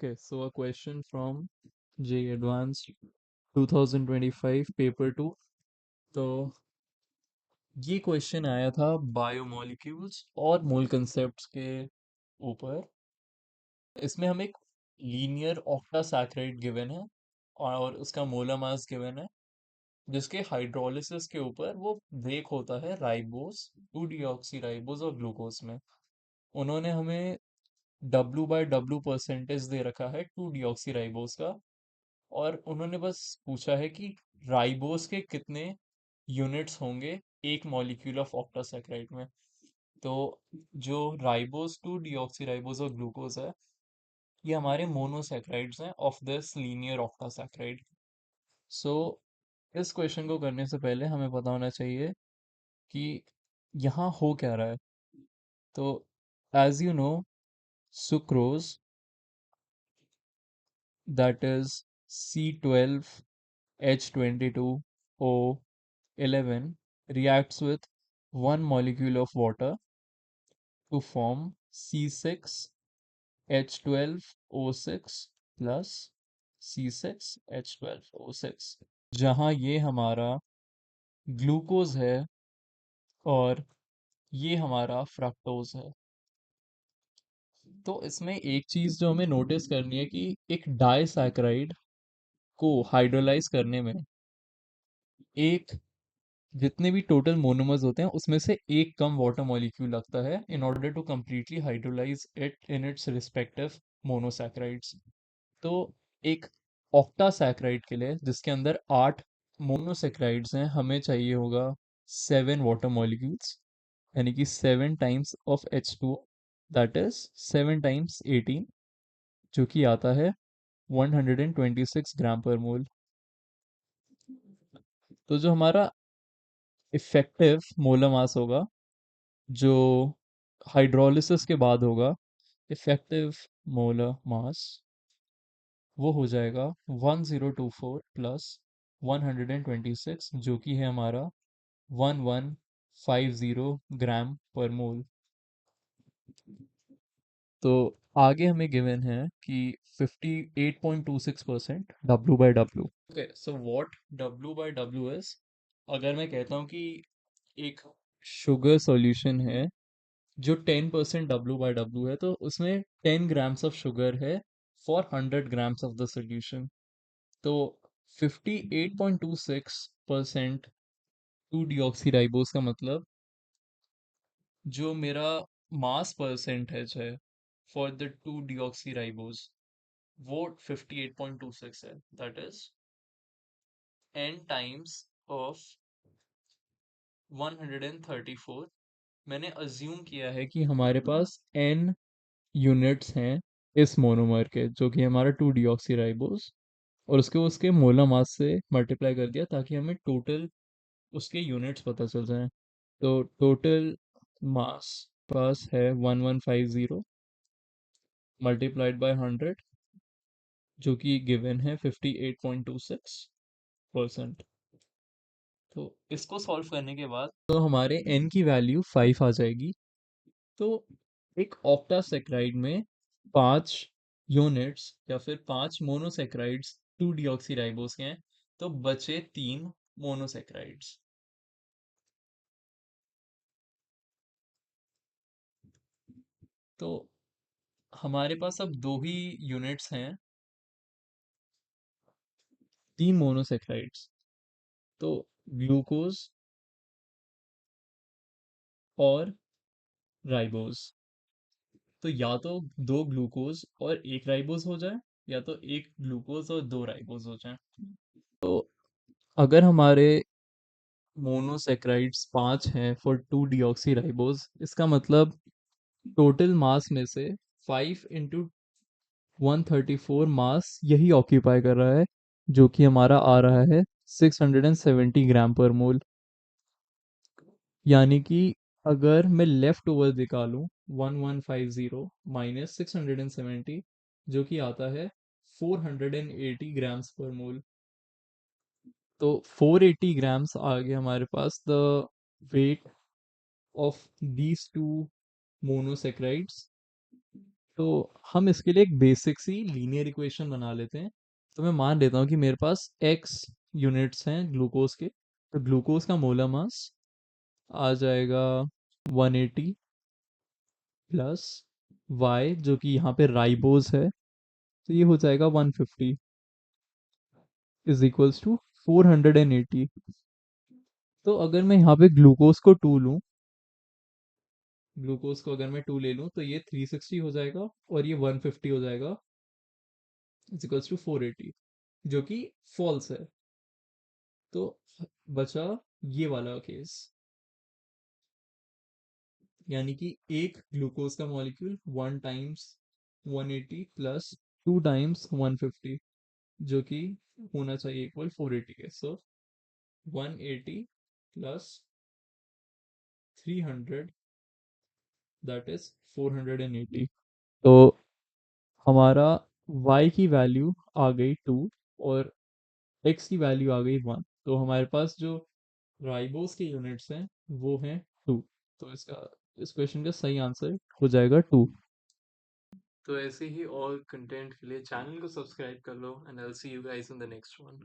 Okay, so a question from JEE Advanced 2025 paper 2। तो ये question आया था बायोमोलिक्यूल्स और मोल कंसेप्ट्स के ऊपर। इसमें हम एक लीनियर ऑक्टासैकराइड गिवन है और उसका मोलर मास गिवन है, जिसके हाइड्रोलिसिस के ऊपर वो ब्रेक होता है राइबोस, 2 डीऑक्सी राइबोस और ग्लूकोज में। उन्होंने हमें W/W परसेंटेज दे रखा है 2 डीऑक्सी राइबोस का, और उन्होंने बस पूछा है कि राइबोस के कितने यूनिट्स होंगे एक मॉलिक्यूल ऑफ ऑक्टासैकराइड में। तो जो राइबोस, 2 डीऑक्सी राइबोस और ग्लूकोज है, ये हमारे मोनोसैकराइड्स हैं ऑफ दिस लीनियर ऑक्टासैकराइड। सो इस क्वेश्चन को करने से पहले हमें पता होना चाहिए कि यहाँ हो क्या रहा है। तो as you know, sucrose, that is C12H22O11, reacts with one molecule of water to form C6H12O6 plus C6H12O6, जहाँ ये हमारा ग्लूकोज है और ये हमारा फ्रक्टोज है। तो इसमें एक चीज जो हमें नोटिस करनी है कि एक डाइसैकराइड को हाइड्रोलाइज करने में एक जितने भी टोटल मोनोमर्स होते हैं उसमें से एक कम वाटर मॉलिक्यूल लगता है in order to completely hydrolyze it in its respective monosaccharides. तो एक ऑक्टासैकराइड के लिए जिसके अंदर 8 मोनोसैकराइड्स हैं, हमें चाहिए होगा 7 वाटर मॉलिक्यूल्स, यानी कि 7 times of H2O, that is 7 times 18, जो कि आता है 126 ग्राम पर मोल। तो जो हमारा इफेक्टिव मोलर मास होगा, जो हाइड्रोलिसिस के बाद होगा, इफेक्टिव मोलर मास, वो हो जाएगा 1024 प्लस 126, जो कि है हमारा 1150 ग्राम पर मोल। तो आगे हमें गिवन है कि 58.26% W/W। Okay, so what W/W is? अगर मैं कहता हूँ कि एक शुगर सॉल्यूशन है जो 10% W/W है, तो उसमें 10 ग्राम्स ऑफ शुगर है for 100 grams of the solution. तो 58.26% 2 डीऑक्सी राइबोस का मतलब जो मेरा मास परसेंटेज है फॉर द 2 डीऑक्सी राइबोस, वो 58.26 है, that is n times of 134। मैंने अज्यूम किया है कि हमारे पास n यूनिट्स हैं इस मोनोमर के, जो कि हमारा 2 डीऑक्सी राइबोस, और उसके उसके मोलर मास से मल्टीप्लाई कर दिया ताकि हमें टोटल उसके यूनिट्स पता चल जाएं। तो टोटल मास पास है 1150 मल्टीप्लाइड बाय 100, जो कि गिवन है 58.26%। तो इसको सॉल्व करने के बाद तो हमारे n की वैल्यू 5 आ जाएगी। तो एक ऑक्टासेक्राइड में 5 यूनिट्स या फिर 5 मोनोसेक्राइड्स 2 डीऑक्सी राइबोस के हैं, तो बचे 3 मोनोसेक्राइड्स। तो हमारे पास अब दो ही यूनिट्स हैं, 3 मोनोसेक्राइड्स। तो ग्लूकोज और राइबोज। तो या तो 2 ग्लूकोज और 1 राइबोज हो जाए, या तो 1 ग्लूकोज और 2 राइबोज हो जाए। तो अगर हमारे मोनोसेक्राइड्स 5 हैं फॉर 2 डीऑक्सी राइबोज, इसका मतलब टोटल मास में से 5 into 134 मास यही ऑक्यूपाई कर रहा है, जो कि हमारा आ रहा है 670 ग्राम पर मोल। यानी कि अगर मैं लेफ्ट ओवर निकालूं 1150 माइनस 670, जो कि आता है 480 ग्राम्स पर मोल। तो 480 ग्राम्स आ गया हमारे पास the weight of these two monosaccharides तो हम इसके लिए एक बेसिक सी लीनियर इक्वेशन बना लेते हैं। तो मैं मान लेता हूँ कि मेरे पास x यूनिट्स हैं ग्लूकोज के, तो ग्लूकोज का मोलर मास आ जाएगा 180 प्लस y जो कि यहाँ पे राइबोज है, तो ये हो जाएगा 150 इज इक्वल्स टू 480। तो अगर मैं यहाँ पे ग्लूकोज को 2 लूँ, ग्लूकोज को अगर मैं 2 ले लूँ तो ये 360 हो जाएगा और ये 150 हो जाएगा इज इक्वल्स टू 480, जो कि फॉल्स है। तो बचा ये वाला केस, यानी कि एक ग्लूकोज का मॉलिक्यूल 1 टाइम्स 180 प्लस 2 टाइम्स 150, जो कि होना चाहिए इक्वल 480 के। सो 180 प्लस 300 दैट इज 480। तो हमारा y की वैल्यू आ गई 2 और x की वैल्यू आ गई 1। तो हमारे पास जो राइबोस के यूनिट्स हैं वो हैं 2। तो इसका इस क्वेश्चन का सही आंसर हो जाएगा 2। तो ऐसे ही और कंटेंट के लिए चैनल को सब्सक्राइब कर लो and I will see you guys in the next one.